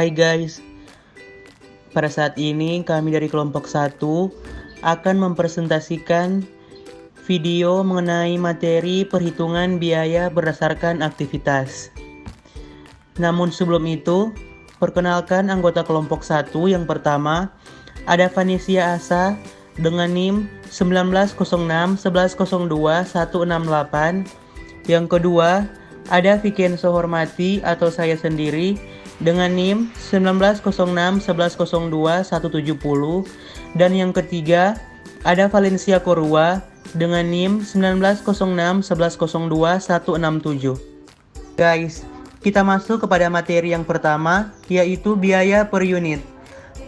Hai guys, pada saat ini kami dari kelompok 1 akan mempresentasikan video mengenai materi perhitungan biaya berdasarkan aktivitas. Namun sebelum itu, perkenalkan anggota kelompok 1 yang pertama, ada Vanessa Asa dengan NIM 19061102 168. Yang kedua, ada Vikenso Hormati atau saya sendiri dengan NIM 19061102 170. Dan yang ketiga, ada Valencia Korua dengan NIM 19061102 167. Guys, kita masuk kepada materi yang pertama, yaitu biaya per unit.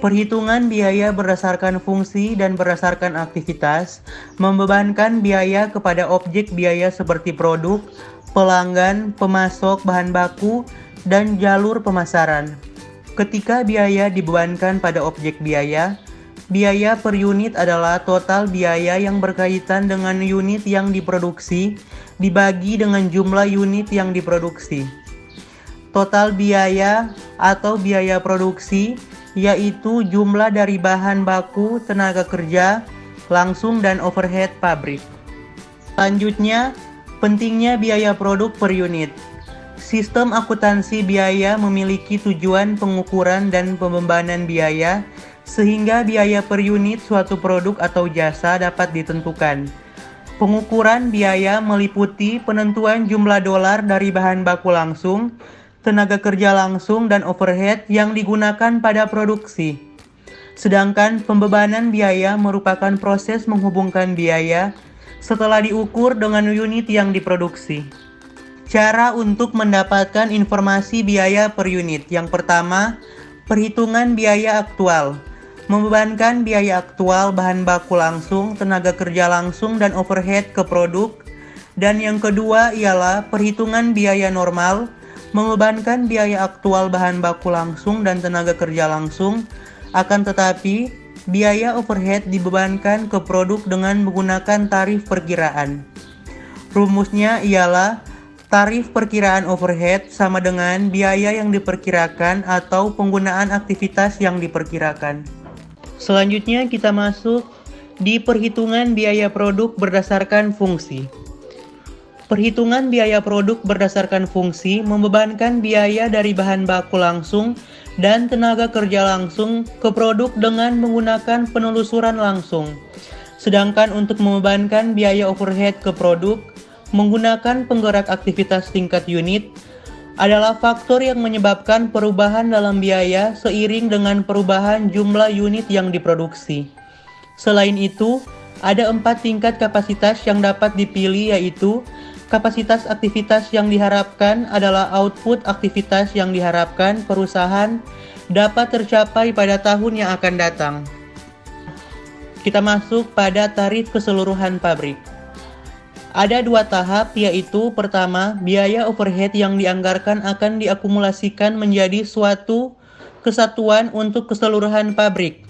Perhitungan biaya berdasarkan fungsi dan berdasarkan aktivitas membebankan biaya kepada objek biaya seperti produk, pelanggan, pemasok bahan baku, dan jalur pemasaran. Ketika biaya dibebankan pada objek biaya, biaya per unit adalah total biaya yang berkaitan dengan unit yang diproduksi dibagi dengan jumlah unit yang diproduksi. Total biaya atau biaya produksi yaitu jumlah dari bahan baku, tenaga kerja, langsung dan overhead pabrik. Selanjutnya, pentingnya biaya produk per unit. Sistem akuntansi biaya memiliki tujuan pengukuran dan pembebanan biaya sehingga biaya per unit suatu produk atau jasa dapat ditentukan. Pengukuran biaya meliputi penentuan jumlah dolar dari bahan baku langsung, tenaga kerja langsung, dan overhead yang digunakan pada produksi. Sedangkan pembebanan biaya merupakan proses menghubungkan biaya setelah diukur dengan unit yang diproduksi. Cara untuk mendapatkan informasi biaya per unit. Yang pertama, perhitungan biaya aktual. Membebankan biaya aktual bahan baku langsung, tenaga kerja langsung, dan overhead ke produk. Dan yang kedua ialah perhitungan biaya normal. Membebankan biaya aktual bahan baku langsung dan tenaga kerja langsung, akan tetapi biaya overhead dibebankan ke produk dengan menggunakan tarif perkiraan. Rumusnya ialah tarif perkiraan overhead sama dengan biaya yang diperkirakan atau penggunaan aktivitas yang diperkirakan. Selanjutnya kita masuk di perhitungan biaya produk berdasarkan fungsi. Perhitungan biaya produk berdasarkan fungsi membebankan biaya dari bahan baku langsung dan tenaga kerja langsung ke produk dengan menggunakan penelusuran langsung. Sedangkan untuk membebankan biaya overhead ke produk menggunakan penggerak aktivitas tingkat unit adalah faktor yang menyebabkan perubahan dalam biaya seiring dengan perubahan jumlah unit yang diproduksi. Selain itu, ada 4 tingkat kapasitas yang dapat dipilih, yaitu kapasitas aktivitas yang diharapkan adalah output aktivitas yang diharapkan perusahaan dapat tercapai pada tahun yang akan datang. Kita masuk pada tarif keseluruhan pabrik. Ada 2 tahap, yaitu pertama, biaya overhead yang dianggarkan akan diakumulasikan menjadi suatu kesatuan untuk keseluruhan pabrik.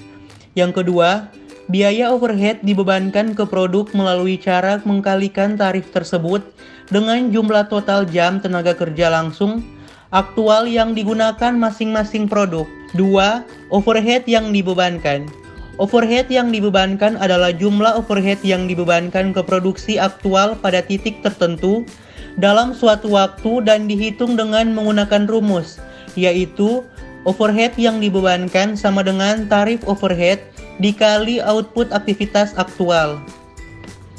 Yang kedua, biaya overhead dibebankan ke produk melalui cara mengkalikan tarif tersebut dengan jumlah total jam tenaga kerja langsung aktual yang digunakan masing-masing produk. 2. Overhead yang dibebankan. Overhead yang dibebankan adalah jumlah overhead yang dibebankan ke produksi aktual pada titik tertentu dalam suatu waktu dan dihitung dengan menggunakan rumus, yaitu overhead yang dibebankan sama dengan tarif overhead dikali output aktivitas aktual.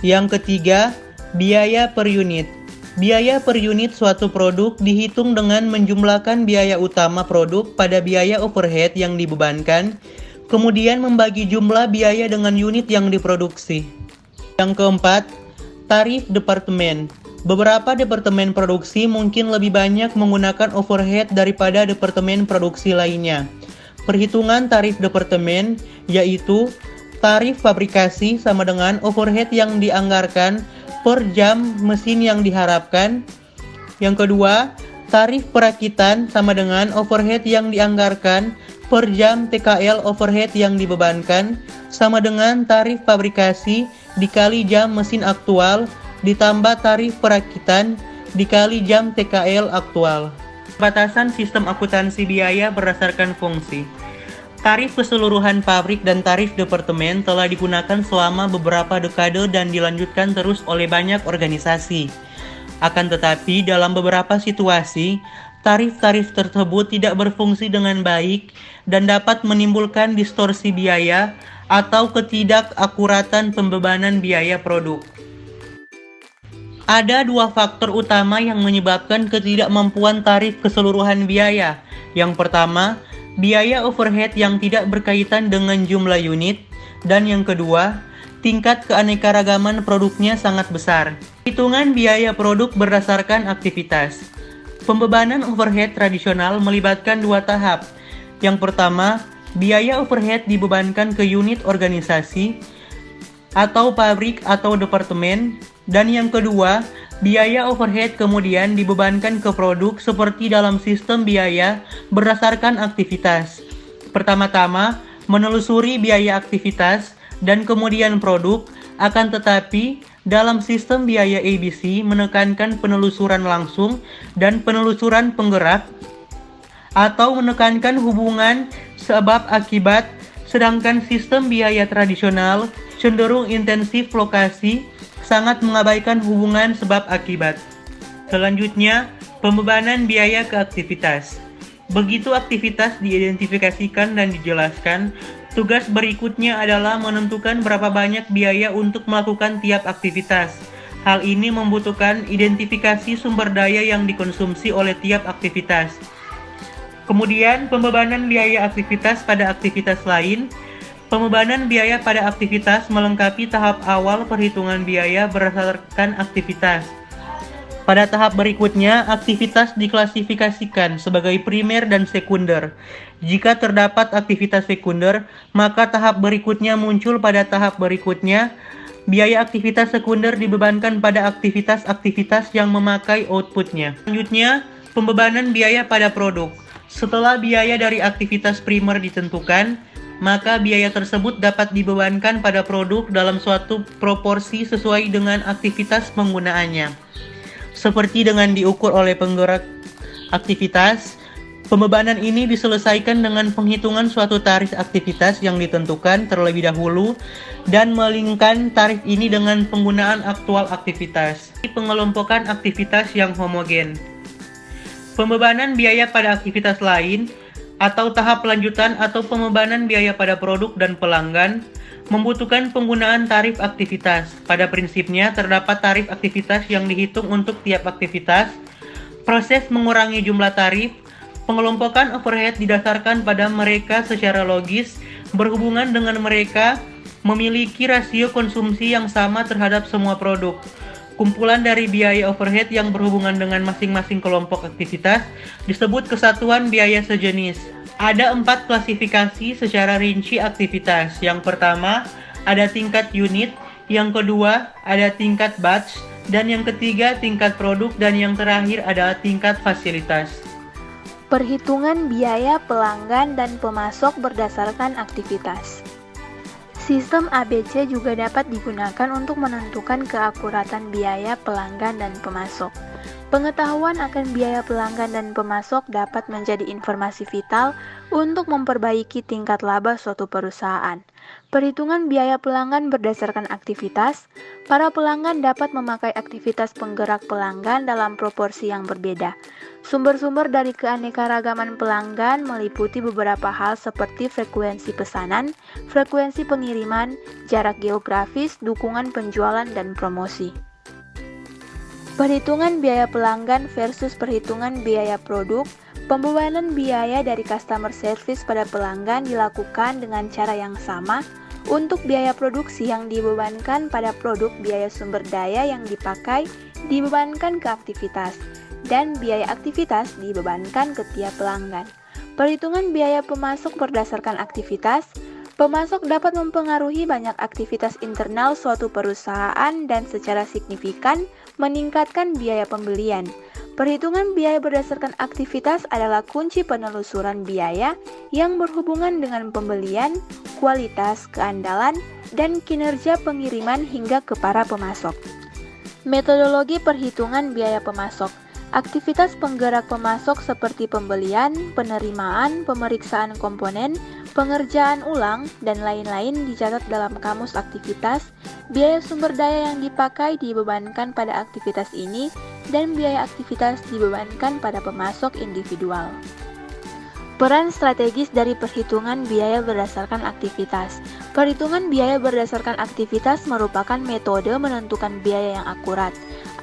Yang ketiga, biaya per unit. Biaya per unit suatu produk dihitung dengan menjumlahkan biaya utama produk pada biaya overhead yang dibebankan, kemudian membagi jumlah biaya dengan unit yang diproduksi. Yang keempat, tarif departemen. Beberapa departemen produksi mungkin lebih banyak menggunakan overhead daripada departemen produksi lainnya. Perhitungan tarif departemen yaitu tarif fabrikasi sama dengan overhead yang dianggarkan per jam mesin yang diharapkan. Yang kedua, tarif perakitan sama dengan overhead yang dianggarkan per jam TKL overhead yang dibebankan sama dengan tarif fabrikasi dikali jam mesin aktual ditambah tarif perakitan dikali jam TKL aktual. Batasan sistem akuntansi biaya berdasarkan fungsi. Tarif keseluruhan pabrik dan tarif departemen telah digunakan selama beberapa dekade dan dilanjutkan terus oleh banyak organisasi. Akan tetapi, dalam beberapa situasi, tarif-tarif tersebut tidak berfungsi dengan baik dan dapat menimbulkan distorsi biaya atau ketidakakuratan pembebanan biaya produk. Ada dua faktor utama yang menyebabkan ketidakmampuan tarif keseluruhan biaya. Yang pertama, biaya overhead yang tidak berkaitan dengan jumlah unit, dan yang kedua, tingkat keanekaragaman produknya sangat besar. Hitungan biaya produk berdasarkan aktivitas. Pembebanan overhead tradisional melibatkan dua tahap. Yang pertama, biaya overhead dibebankan ke unit organisasi atau pabrik atau departemen, dan yang kedua, biaya overhead kemudian dibebankan ke produk seperti dalam sistem biaya berdasarkan aktivitas. Pertama-tama, menelusuri biaya aktivitas dan kemudian produk, akan tetapi dalam sistem biaya ABC menekankan penelusuran langsung dan penelusuran penggerak atau menekankan hubungan sebab akibat, sedangkan sistem biaya tradisional cenderung intensif lokasi, sangat mengabaikan hubungan sebab akibat. Selanjutnya, pembebanan biaya ke aktivitas. Begitu aktivitas diidentifikasikan dan dijelaskan, tugas berikutnya adalah menentukan berapa banyak biaya untuk melakukan tiap aktivitas. Hal ini membutuhkan identifikasi sumber daya yang dikonsumsi oleh tiap aktivitas. Kemudian, pembebanan biaya aktivitas pada aktivitas lain. Pembebanan biaya pada aktivitas melengkapi tahap awal perhitungan biaya berdasarkan aktivitas. Pada tahap berikutnya, aktivitas diklasifikasikan sebagai primer dan sekunder. Jika terdapat aktivitas sekunder, maka tahap berikutnya muncul pada tahap berikutnya. Biaya aktivitas sekunder dibebankan pada aktivitas-aktivitas yang memakai outputnya. Selanjutnya, pembebanan biaya pada produk. Setelah biaya dari aktivitas primer ditentukan, maka biaya tersebut dapat dibebankan pada produk dalam suatu proporsi sesuai dengan aktivitas penggunaannya. Seperti dengan diukur oleh penggerak aktivitas, pembebanan ini diselesaikan dengan penghitungan suatu tarif aktivitas yang ditentukan terlebih dahulu dan melingkan tarif ini dengan penggunaan aktual aktivitas. Pengelompokan aktivitas yang homogen. Pembebanan biaya pada aktivitas lain atau tahap lanjutan atau pembebanan biaya pada produk dan pelanggan membutuhkan penggunaan tarif aktivitas. Pada prinsipnya, terdapat tarif aktivitas yang dihitung untuk tiap aktivitas. Proses mengurangi jumlah tarif, pengelompokan overhead didasarkan pada mereka secara logis, berhubungan dengan mereka memiliki rasio konsumsi yang sama terhadap semua produk. Kumpulan dari biaya overhead yang berhubungan dengan masing-masing kelompok aktivitas disebut kesatuan biaya sejenis. Ada 4 klasifikasi secara rinci aktivitas. Yang pertama, ada tingkat unit, yang kedua, ada tingkat batch, dan yang ketiga, tingkat produk, dan yang terakhir adalah tingkat fasilitas. Perhitungan biaya pelanggan dan pemasok berdasarkan aktivitas. Sistem ABC juga dapat digunakan untuk menentukan keakuratan biaya pelanggan dan pemasok. Pengetahuan akan biaya pelanggan dan pemasok dapat menjadi informasi vital untuk memperbaiki tingkat laba suatu perusahaan. Perhitungan biaya pelanggan berdasarkan aktivitas. Para pelanggan dapat memakai aktivitas penggerak pelanggan dalam proporsi yang berbeda. Sumber-sumber dari keanekaragaman pelanggan meliputi beberapa hal seperti frekuensi pesanan, frekuensi pengiriman, jarak geografis, dukungan penjualan, dan promosi. Perhitungan biaya pelanggan versus perhitungan biaya produk. Pembebanan biaya dari customer service pada pelanggan dilakukan dengan cara yang sama. Untuk biaya produksi yang dibebankan pada produk, biaya sumber daya yang dipakai dibebankan ke aktivitas, dan biaya aktivitas dibebankan ke tiap pelanggan. Perhitungan biaya pemasok berdasarkan aktivitas. Pemasok dapat mempengaruhi banyak aktivitas internal suatu perusahaan dan secara signifikan meningkatkan biaya pembelian. Perhitungan biaya berdasarkan aktivitas adalah kunci penelusuran biaya yang berhubungan dengan pembelian, kualitas, keandalan, dan kinerja pengiriman hingga ke para pemasok. Metodologi perhitungan biaya pemasok. Aktivitas penggerak pemasok seperti pembelian, penerimaan, pemeriksaan komponen, pengerjaan ulang, dan lain-lain dicatat dalam kamus aktivitas. Biaya sumber daya yang dipakai dibebankan pada aktivitas ini, dan biaya aktivitas dibebankan pada pemasok individual. Peran strategis dari perhitungan biaya berdasarkan aktivitas. Perhitungan biaya berdasarkan aktivitas merupakan metode menentukan biaya yang akurat.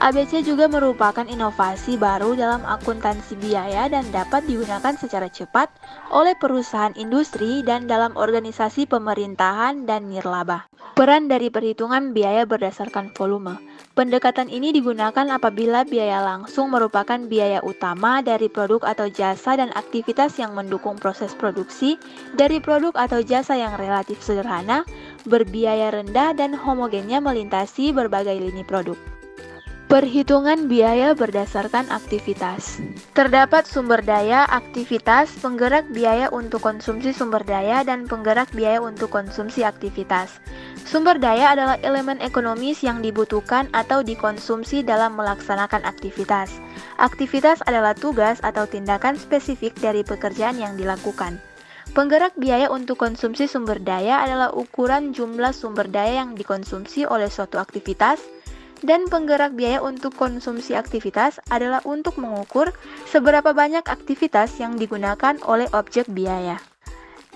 ABC juga merupakan inovasi baru dalam akuntansi biaya dan dapat digunakan secara cepat oleh perusahaan industri dan dalam organisasi pemerintahan dan nirlaba. Peran dari perhitungan biaya berdasarkan volume. Pendekatan ini digunakan apabila biaya langsung merupakan biaya utama dari produk atau jasa dan aktivitas yang mendukung proses produksi dari produk atau jasa yang relatif sederhana, berbiaya rendah dan homogennya melintasi berbagai lini produk. Perhitungan biaya berdasarkan aktivitas. Terdapat sumber daya, aktivitas, penggerak biaya untuk konsumsi sumber daya, dan penggerak biaya untuk konsumsi aktivitas. Sumber daya adalah elemen ekonomis yang dibutuhkan atau dikonsumsi dalam melaksanakan aktivitas. Aktivitas adalah tugas atau tindakan spesifik dari pekerjaan yang dilakukan. Penggerak biaya untuk konsumsi sumber daya adalah ukuran jumlah sumber daya yang dikonsumsi oleh suatu aktivitas, dan penggerak biaya untuk konsumsi aktivitas adalah untuk mengukur seberapa banyak aktivitas yang digunakan oleh objek biaya.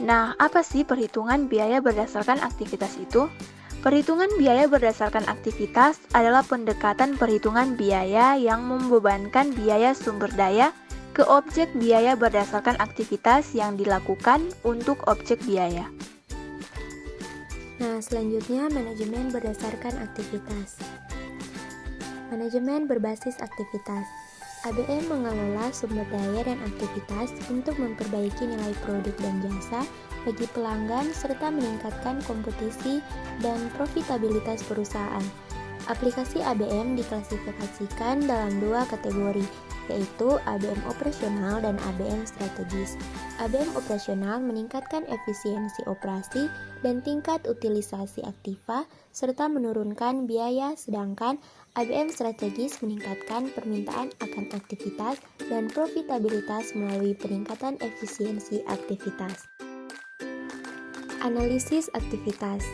Nah, apa sih perhitungan biaya berdasarkan aktivitas itu? Perhitungan biaya berdasarkan aktivitas adalah pendekatan perhitungan biaya yang membebankan biaya sumber daya ke objek biaya berdasarkan aktivitas yang dilakukan untuk objek biaya. Nah, selanjutnya manajemen berdasarkan aktivitas. Manajemen berbasis aktivitas. ABM mengelola sumber daya dan aktivitas untuk memperbaiki nilai produk dan jasa bagi pelanggan serta meningkatkan kompetisi dan profitabilitas perusahaan. Aplikasi ABM diklasifikasikan dalam dua kategori, yaitu ABM operasional dan ABM strategis. ABM operasional meningkatkan efisiensi operasi dan tingkat utilisasi aktiva serta menurunkan biaya, sedangkan ABM strategis meningkatkan permintaan akan aktivitas dan profitabilitas melalui peningkatan efisiensi aktivitas. Analisis aktivitas.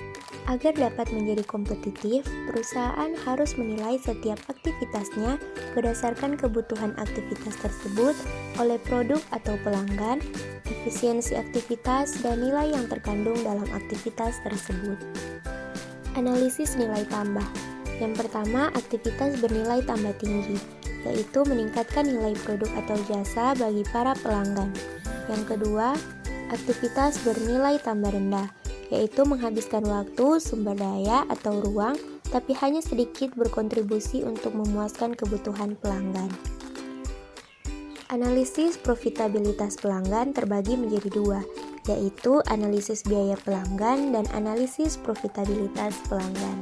Agar dapat menjadi kompetitif, perusahaan harus menilai setiap aktivitasnya berdasarkan kebutuhan aktivitas tersebut oleh produk atau pelanggan, efisiensi aktivitas, dan nilai yang terkandung dalam aktivitas tersebut. Analisis nilai tambah. Yang pertama, aktivitas bernilai tambah tinggi, yaitu meningkatkan nilai produk atau jasa bagi para pelanggan. Yang kedua, aktivitas bernilai tambah rendah, yaitu menghabiskan waktu, sumber daya, atau ruang, tapi hanya sedikit berkontribusi untuk memuaskan kebutuhan pelanggan. Analisis profitabilitas pelanggan terbagi menjadi dua, yaitu analisis biaya pelanggan dan analisis profitabilitas pelanggan.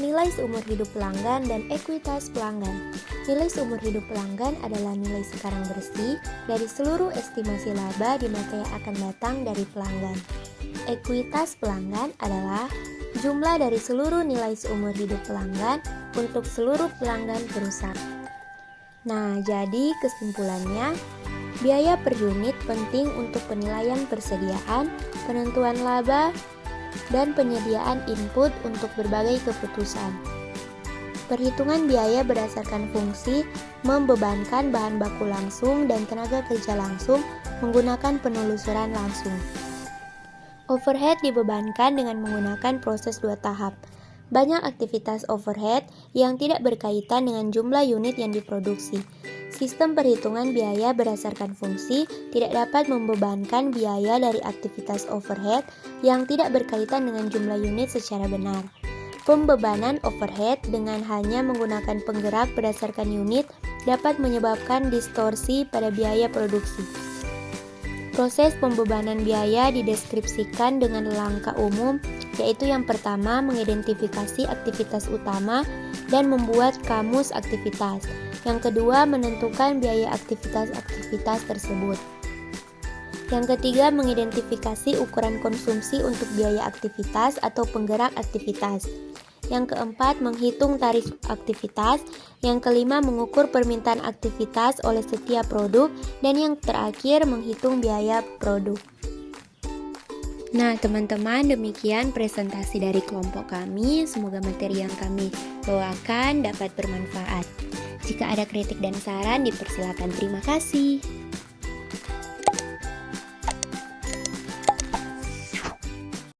Nilai seumur hidup pelanggan dan ekuitas pelanggan. Nilai seumur hidup pelanggan adalah nilai sekarang bersih dari seluruh estimasi laba di masa yang akan datang dari pelanggan. Ekuitas pelanggan adalah jumlah dari seluruh nilai seumur hidup pelanggan untuk seluruh pelanggan perusahaan. Nah, jadi kesimpulannya, biaya per unit penting untuk penilaian persediaan, penentuan laba, dan penyediaan input untuk berbagai keputusan. Perhitungan biaya berdasarkan fungsi membebankan bahan baku langsung dan tenaga kerja langsung menggunakan penelusuran langsung. Overhead dibebankan dengan menggunakan proses 2 tahap. Banyak aktivitas overhead yang tidak berkaitan dengan jumlah unit yang diproduksi. Sistem perhitungan biaya berdasarkan fungsi tidak dapat membebankan biaya dari aktivitas overhead yang tidak berkaitan dengan jumlah unit secara benar. Pembebanan overhead dengan hanya menggunakan penggerak berdasarkan unit dapat menyebabkan distorsi pada biaya produksi. Proses pembebanan biaya dideskripsikan dengan langkah umum, yaitu yang pertama mengidentifikasi aktivitas utama dan membuat kamus aktivitas. Yang kedua menentukan biaya aktivitas-aktivitas tersebut. Yang ketiga mengidentifikasi ukuran konsumsi untuk biaya aktivitas atau penggerak aktivitas. Yang keempat, menghitung tarif aktivitas. Yang kelima, mengukur permintaan aktivitas oleh setiap produk. Dan yang terakhir, menghitung biaya produk. Nah, teman-teman, demikian presentasi dari kelompok kami. Semoga materi yang kami bawakan dapat bermanfaat. Jika ada kritik dan saran, dipersilakan. Terima kasih.